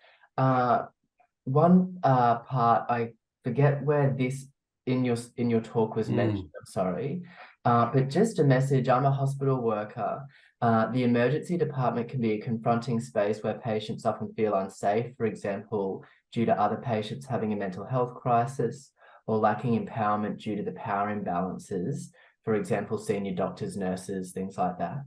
One part, I forget where this in your talk was mentioned, I'm sorry, but just a message. I'm a hospital worker. The emergency department can be a confronting space where patients often feel unsafe, for example, due to other patients having a mental health crisis or lacking empowerment due to the power imbalances, for example, senior doctors, nurses, things like that.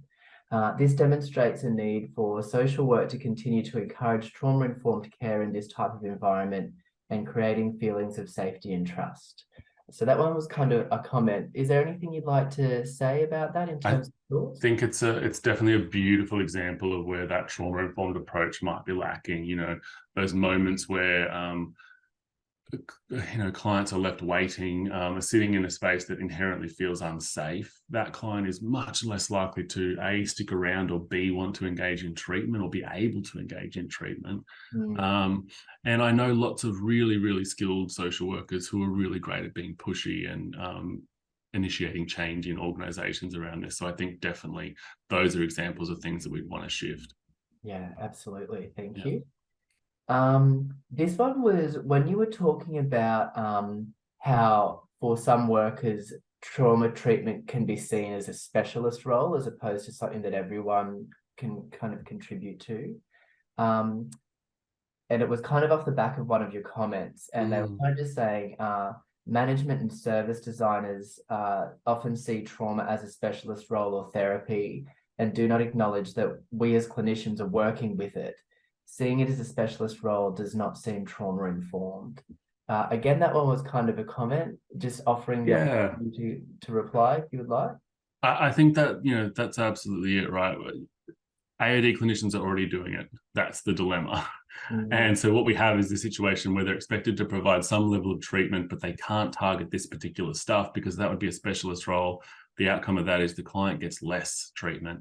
This demonstrates a need for social work to continue to encourage trauma-informed care in this type of environment and creating feelings of safety and trust. So that one was kind of a comment. Is there anything you'd like to say about that in terms of thoughts? I think it's definitely a beautiful example of where that trauma-informed approach might be lacking. You know, those moments where clients are left waiting, are sitting in a space that inherently feels unsafe. That client is much less likely to A, stick around, or B, want to engage in treatment or be able to engage in treatment. And I know lots of really, really skilled social workers who are really great at being pushy and initiating change in organizations around this. So I think definitely those are examples of things that we want to shift. Yeah, absolutely. Thank you. This one was when you were talking about how for some workers trauma treatment can be seen as a specialist role as opposed to something that everyone can kind of contribute to. And it was kind of off the back of one of your comments, and they were kind of just saying management and service designers often see trauma as a specialist role or therapy and do not acknowledge that we as clinicians are working with it. Seeing it as a specialist role does not seem trauma-informed. Again, that one was kind of a comment, just offering the opportunity to reply if you would like. I think that, that's absolutely it, right? AOD clinicians are already doing it. That's the dilemma. And so what we have is the situation where they're expected to provide some level of treatment, but they can't target this particular stuff because that would be a specialist role. The outcome of that is the client gets less treatment.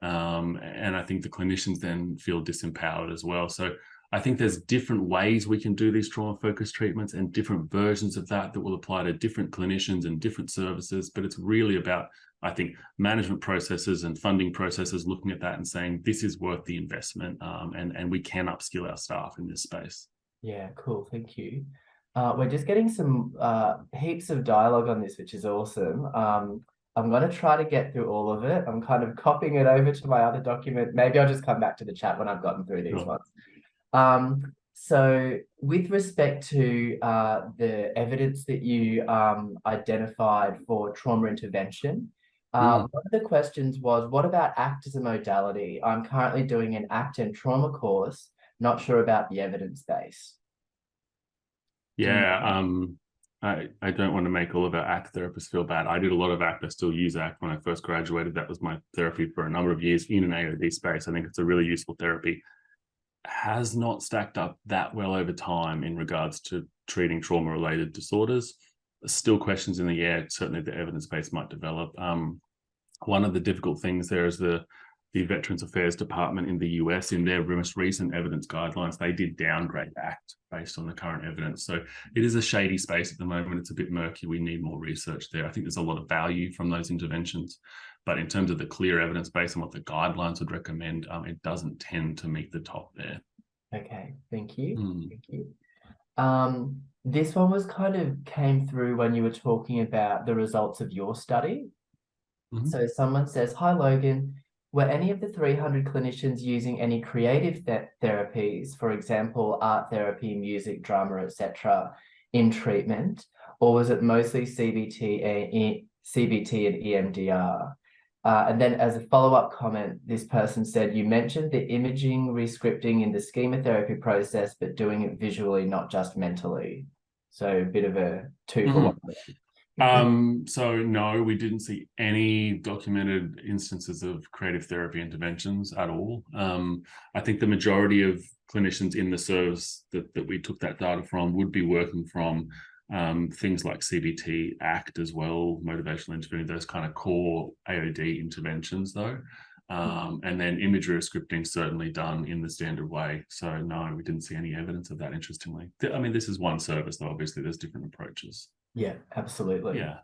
And I think the clinicians then feel disempowered as well. So I think there's different ways we can do these trauma-focused treatments and different versions of that will apply to different clinicians and different services. But it's really about, I think, management processes and funding processes, looking at that and saying, this is worth the investment, and we can upskill our staff in this space. Yeah, cool. Thank you. We're just getting some heaps of dialogue on this, which is awesome. I'm going to try to get through all of it. I'm kind of copying it over to my other document. Maybe I'll just come back to the chat when I've gotten through these ones. So with respect to the evidence that you identified for trauma intervention, one of the questions was, what about ACT as a modality? I'm currently doing an ACT and trauma course, not sure about the evidence base. Yeah, I don't want to make all of our ACT therapists feel bad. I did a lot of ACT. I still use ACT when I first graduated. That was my therapy for a number of years in an AOD space. I think it's a really useful therapy. Has not stacked up that well over time in regards to treating trauma-related disorders. Still questions in the air. Certainly the evidence base might develop. One of the difficult things there is the Veterans Affairs Department in the US, in their most recent evidence guidelines, they did downgrade ACT based on the current evidence. So it is a shady space at the moment. It's a bit murky. We need more research there. I think there's a lot of value from those interventions. But in terms of the clear evidence base and what the guidelines would recommend, it doesn't tend to meet the top there. Okay, thank you. Thank you. This one was kind of came through when you were talking about the results of your study. So someone says, "Hi, Logan. Were any of the 300 clinicians using any creative therapies, for example, art therapy, music, drama, etc., in treatment, or was it mostly CBT and EMDR?" And then as a follow-up comment, this person said, "You mentioned the imaging rescripting in the schema therapy process, but doing it visually, not just mentally." So a bit of a two for one. So no, we didn't see any documented instances of creative therapy interventions at all. I think the majority of clinicians in the service that we took that data from would be working from things like CBT, ACT as well, motivational interviewing, those kind of core AOD interventions though. And then imagery scripting certainly done in the standard way. So no, we didn't see any evidence of that, interestingly. I mean, this is one service though, obviously there's different approaches. Yeah, absolutely. Yeah.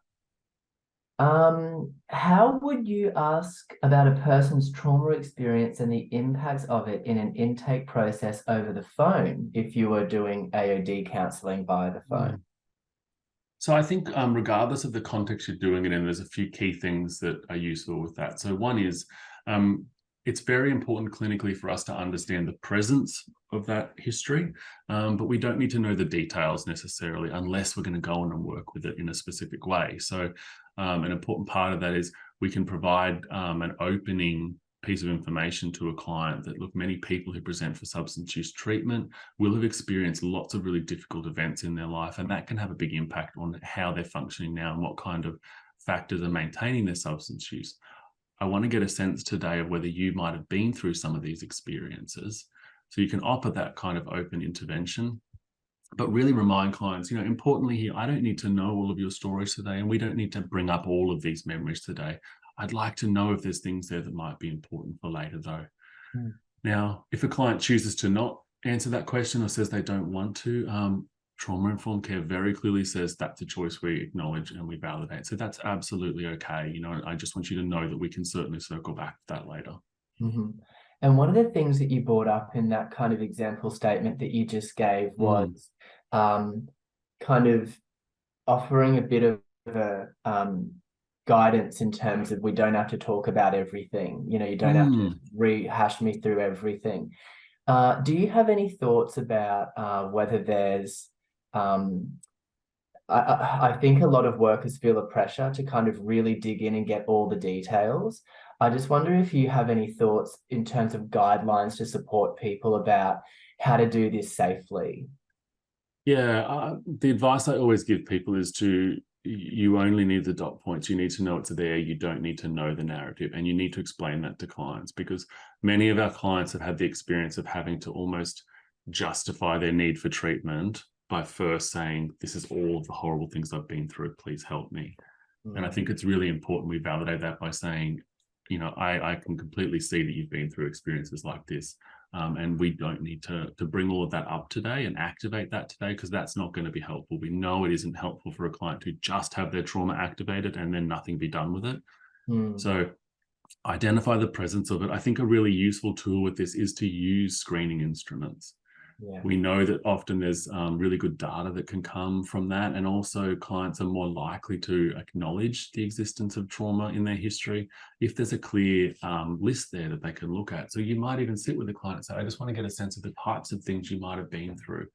How would you ask about a person's trauma experience and the impacts of it in an intake process over the phone if you were doing AOD counseling via the phone? So I think regardless of the context you're doing it in, there's a few key things that are useful with that. So one is it's very important clinically for us to understand the presence of that history, but we don't need to know the details necessarily unless we're going to go on and work with it in a specific way. So an important part of that is we can provide an opening piece of information to a client that, look, many people who present for substance use treatment will have experienced lots of really difficult events in their life, and that can have a big impact on how they're functioning now and what kind of factors are maintaining their substance use. I want to get a sense today of whether you might have been through some of these experiences. So you can offer that kind of open intervention, but really remind clients, importantly here, I don't need to know all of your stories today, and we don't need to bring up all of these memories today. I'd like to know if there's things there that might be important for later though. Now, if a client chooses to not answer that question or says they don't want to, trauma-informed care very clearly says that's a choice we acknowledge and we validate. So that's absolutely okay. I just want you to know that we can certainly circle back to that later. And one of the things that you brought up in that kind of example statement that you just gave was kind of offering a bit of a guidance in terms of we don't have to talk about everything. You don't have to rehash me through everything. Do you have any thoughts about whether there's I think a lot of workers feel a pressure to kind of really dig in and get all the details. I just wonder if you have any thoughts in terms of guidelines to support people about how to do this safely. Yeah, the advice I always give people is you only need the dot points. You need to know it's there. You don't need to know the narrative, and you need to explain that to clients, because many of our clients have had the experience of having to almost justify their need for treatment by first saying, this is all of the horrible things I've been through, please help me. And I think it's really important we validate that by saying, I can completely see that you've been through experiences like this. And we don't need to bring all of that up today and activate that today, because that's not going to be helpful. We know it isn't helpful for a client to just have their trauma activated and then nothing be done with it. So identify the presence of it. I think a really useful tool with this is to use screening instruments. We know that often there's really good data that can come from that, and also clients are more likely to acknowledge the existence of trauma in their history if there's a clear list there that they can look at. So you might even sit with the client and say, I just want to get a sense of the types of things you might have been through.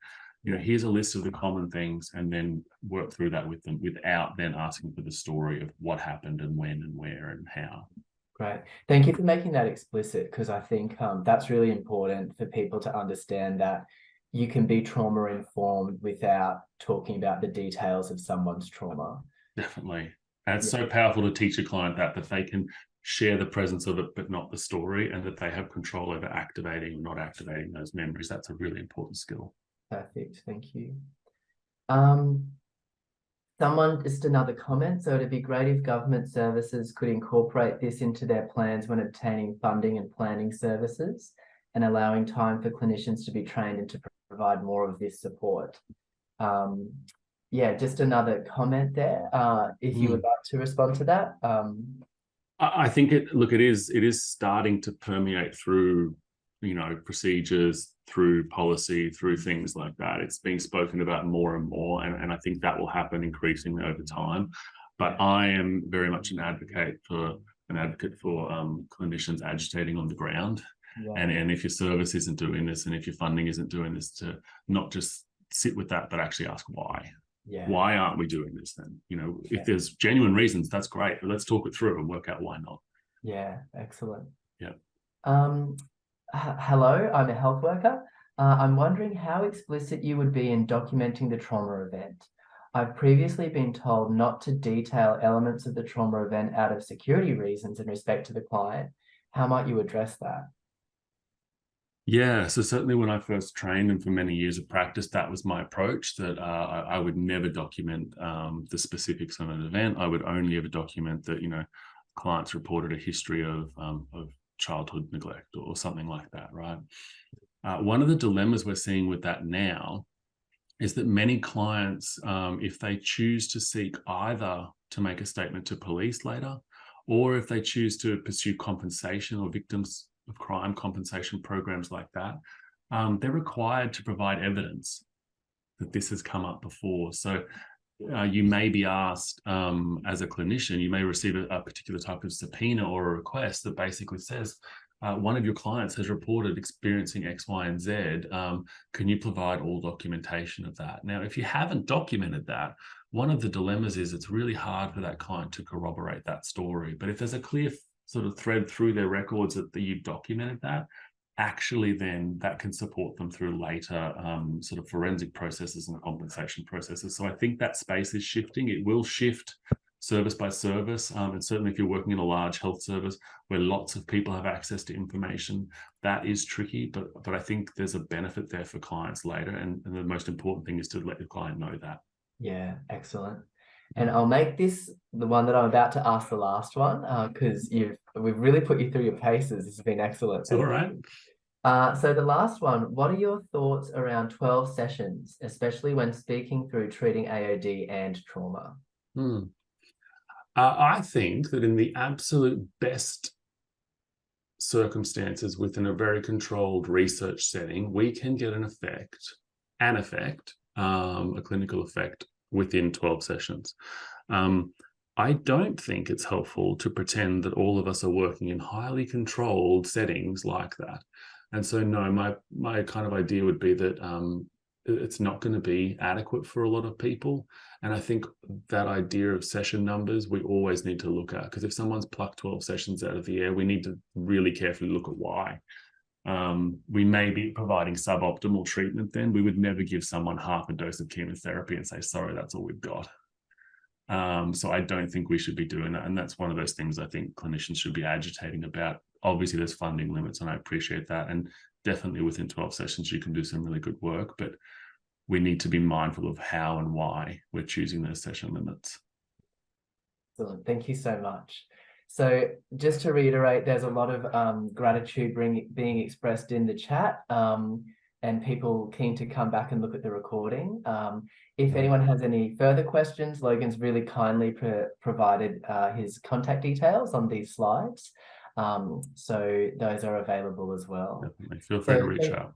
Here's a list of the common things, and then work through that with them without then asking for the story of what happened and when and where and how. Great. Thank you for making that explicit, because I think that's really important for people to understand that, you can be trauma informed without talking about the details of someone's trauma. Definitely. And it's so powerful to teach a client that they can share the presence of it, but not the story, and that they have control over activating or not activating those memories. That's a really important skill. Perfect. Thank you. Just another comment. So it'd be great if government services could incorporate this into their plans when obtaining funding and planning services, and allowing time for clinicians to be trained and to provide more of this support. Yeah, just another comment there. If you would like to respond to that. I think it is starting to permeate through, procedures, through policy, through things like that. It's being spoken about more and more, and I think that will happen increasingly over time. But I am very much an advocate for clinicians agitating on the ground. And if your service isn't doing this, and if your funding isn't doing this, to not just sit with that, but actually ask why. Why aren't we doing this then? If there's genuine reasons, that's great, but let's talk it through and work out why not. Yeah, excellent. Yeah. Hello, I'm a health worker. I'm wondering how explicit you would be in documenting the trauma event. I've previously been told not to detail elements of the trauma event out of security reasons in respect to the client. How might you address that? Yeah, so certainly when I first trained and for many years of practice, that was my approach, that I would never document the specifics of an event. I would only ever document that, clients reported a history of childhood neglect or something like that, right? One of the dilemmas we're seeing with that now is that many clients, if they choose to seek either to make a statement to police later, or if they choose to pursue compensation or victims of crime compensation programs like that, they're required to provide evidence that this has come up before. So you may be asked, as a clinician, you may receive a particular type of subpoena or a request that basically says, one of your clients has reported experiencing X, Y, and Z. Can you provide all documentation of that? Now, if you haven't documented that, one of the dilemmas is it's really hard for that client to corroborate that story. But if there's a clear sort of thread through their records that you've documented that, actually then that can support them through later sort of forensic processes and compensation processes. So I think that space is shifting. It will shift service by service. And certainly if you're working in a large health service where lots of people have access to information, that is tricky. But I think there's a benefit there for clients later. And the most important thing is to let your client know that. Yeah, excellent. And I'll make this the one that I'm about to ask the last one, because we've really put you through your paces. This has been excellent. It's all right. So the last one, what are your thoughts around 12 sessions, especially when speaking through treating AOD and trauma? I think that in the absolute best circumstances within a very controlled research setting, we can get a clinical effect within 12 sessions. I don't think it's helpful to pretend that all of us are working in highly controlled settings like that. And so, no, my kind of idea would be that it's not going to be adequate for a lot of people. And I think that idea of session numbers, we always need to look at, because if someone's plucked 12 sessions out of the air, we need to really carefully look at why. We may be providing suboptimal treatment then. We would never give someone half a dose of chemotherapy and say, sorry, that's all we've got. So I don't think we should be doing that. And that's one of those things I think clinicians should be agitating about. Obviously, there's funding limits, and I appreciate that. And definitely within 12 sessions, you can do some really good work, but we need to be mindful of how and why we're choosing those session limits. Excellent. Thank you so much. So just to reiterate, there's a lot of gratitude being expressed in the chat, and people keen to come back and look at the recording. If anyone has any further questions, Logan's really kindly provided his contact details on these slides. So those are available as well. Definitely. Feel free to reach out.